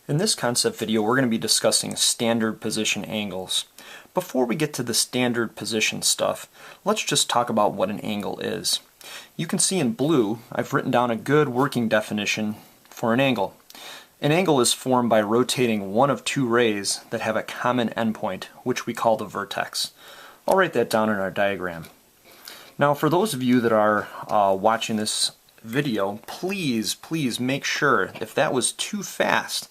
In this concept video, we're going to be discussing standard position angles. Before we get to the standard position stuff, let's just talk about what an angle is. You can see in blue, I've written down a good working definition for an angle. An angle is formed by rotating one of two rays that have a common endpoint, which we call the vertex. I'll write that down in our diagram. Now, for those of you that are watching this video, please make sure, if that was too fast,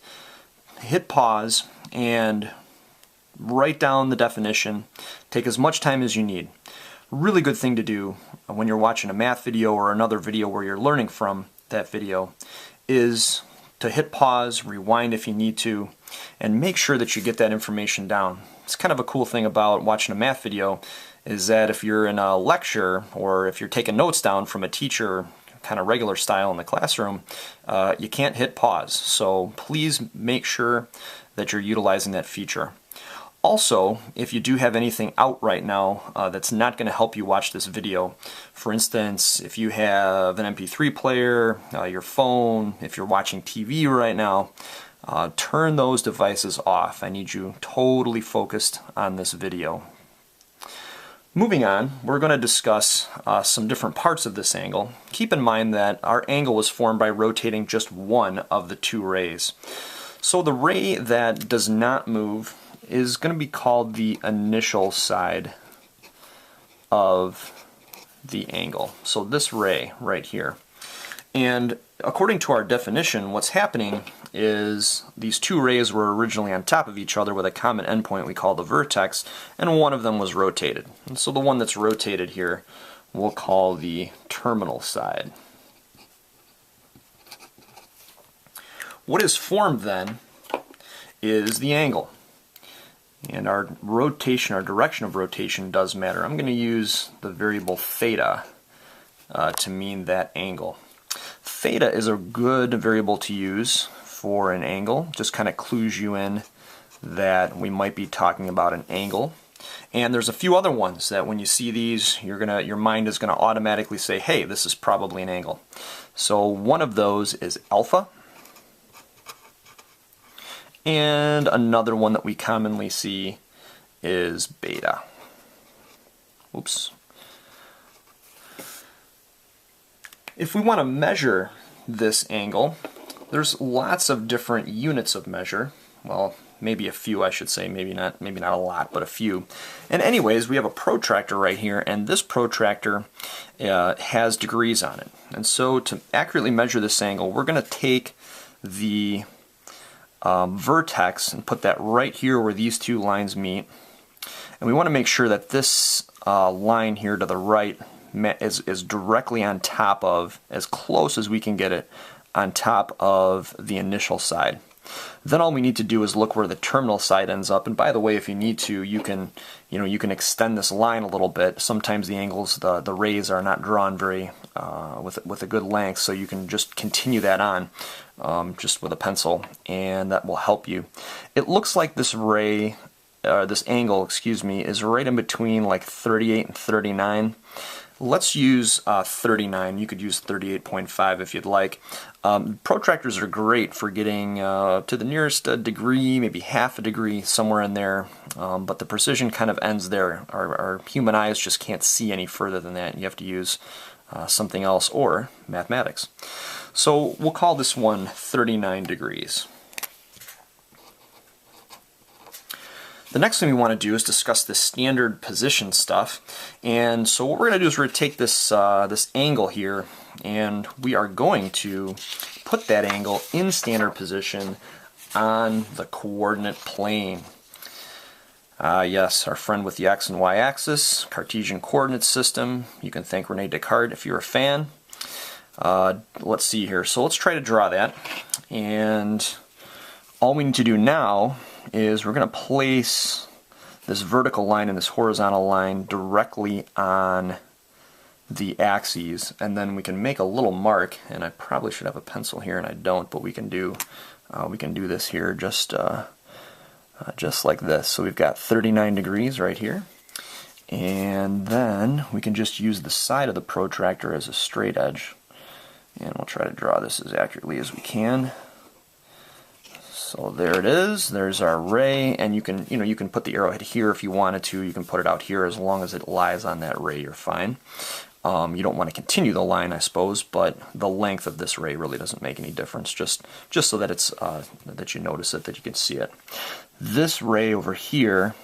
hit pause and write down the definition. Take as much time as you need. Really good thing to do when you're watching a math video or another video where you're learning from that video is to hit pause, rewind if you need to, and make sure that you get that information down. It's kind of a cool thing about watching a math video is that if you're in a lecture or if you're taking notes down from a teacher kind of regular style in the classroom, you can't hit pause. So please make sure that you're utilizing that feature. Also, if you do have anything out right now that's not going to help you watch this video, for instance, if you have an MP3 player, your phone, if you're watching TV right now, turn those devices off. I need you totally focused on this video. Moving on, we're going to discuss some different parts of this angle. Keep in mind that our angle was formed by rotating just one of the two rays. So the ray that does not move is going to be called the initial side of the angle. So this ray right here. And according to our definition, what's happening is these two rays were originally on top of each other with a common endpoint we call the vertex, and one of them was rotated. And so the one that's rotated here we'll call the terminal side. What is formed then is the angle. And our rotation, our direction of rotation does matter. I'm going to use the variable theta to mean that angle. Theta is a good variable to use for an angle. Just kind of clues you in that we might be talking about an angle. And there's a few other ones that when you see these, your mind is going to automatically say, hey, this is probably an angle. So one of those is alpha. And another one that we commonly see is beta. Oops. If we want to measure this angle, there's lots of different units of measure. Well, maybe a few, I should say, maybe not a lot, but a few. And anyways, we have a protractor right here, and this protractor has degrees on it. And so to accurately measure this angle, we're going to take the vertex and put that right here where these two lines meet. And we want to make sure that this line here to the right is directly on top of, as close as we can get it, on top of the initial side. Then all we need to do is look where the terminal side ends up. And by the way, if you need to, you can extend this line a little bit. Sometimes the angles, the rays are not drawn very with a good length, so you can just continue that on just with a pencil, and that will help you. It looks like this ray, this angle, excuse me, is right in between like 38 and 39. Let's use 39. You could use 38.5 if you'd like. Protractors are great for getting to the nearest degree, maybe half a degree, somewhere in there, but the precision kind of ends there. Our human eyes just can't see any further than that. You have to use something else or mathematics. So we'll call this one 39 degrees. The next thing we want to do is discuss the standard position stuff. And so what we're going to do is we're going to take this this angle here, and we are going to put that angle in standard position on the coordinate plane. Yes, our friend with the x and y axis, Cartesian coordinate system. You can thank Rene Descartes if you're a fan. Let's see here. So let's try to draw that. And all we need to do now is we're going to place this vertical line and this horizontal line directly on the axes, and then we can make a little mark. And I probably should have a pencil here, and I don't, but we can do this here just like this. So we've got 39 degrees right here, and then we can just use the side of the protractor as a straight edge, and we'll try to draw this as accurately as we can. So there it is. There's our ray, and you can put the arrowhead here if you wanted to. You can put it out here as long as it lies on that ray. You're fine. You don't want to continue the line, I suppose, but the length of this ray really doesn't make any difference. Just so that it's that you notice it, that you can see it. This ray over here,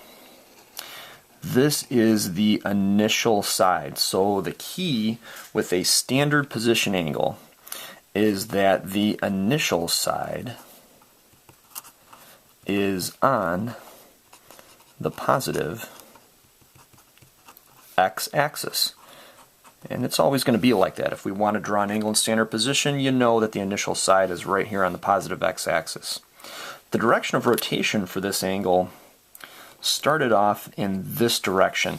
this is the initial side. So the key with a standard position angle is that the initial side is on the positive x-axis. And it's always going to be like that. If we want to draw an angle in standard position, you know that the initial side is right here on the positive x-axis. The direction of rotation for this angle started off in this direction.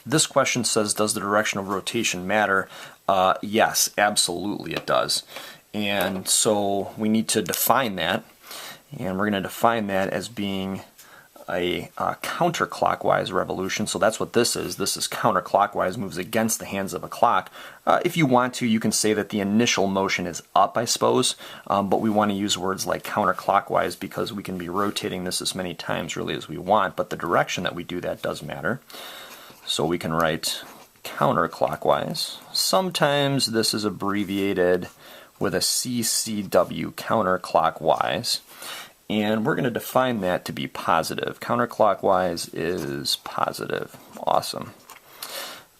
This question says, does the direction of rotation matter? Yes, absolutely it does. And so we need to define that. And we're going to define that as being a counterclockwise revolution. So that's what this is. This is counterclockwise, moves against the hands of a clock. If you want to, you can say that the initial motion is up, I suppose, but we want to use words like counterclockwise because we can be rotating this as many times really as we want, but the direction that we do that does matter. So we can write counterclockwise. Sometimes this is abbreviated with a CCW, counterclockwise. And we're going to define that to be positive. Counterclockwise is positive. Awesome.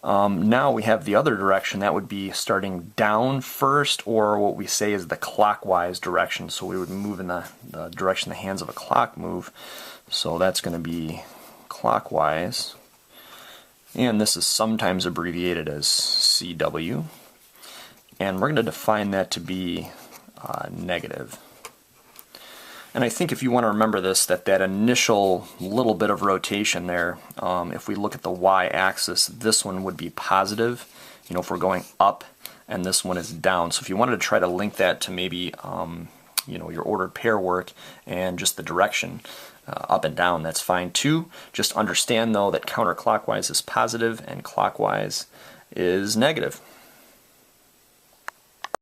Now we have the other direction. That would be starting down first, or what we say is the clockwise direction. So we would move in the direction the hands of a clock move. So that's going to be clockwise. And this is sometimes abbreviated as CW. And we're going to define that to be negative. And I think if you want to remember this, that initial little bit of rotation there, if we look at the y-axis, this one would be positive, if we're going up, and this one is down. So if you wanted to try to link that to maybe, your ordered pair work and just the direction up and down, that's fine too. Just understand, though, that counterclockwise is positive and clockwise is negative.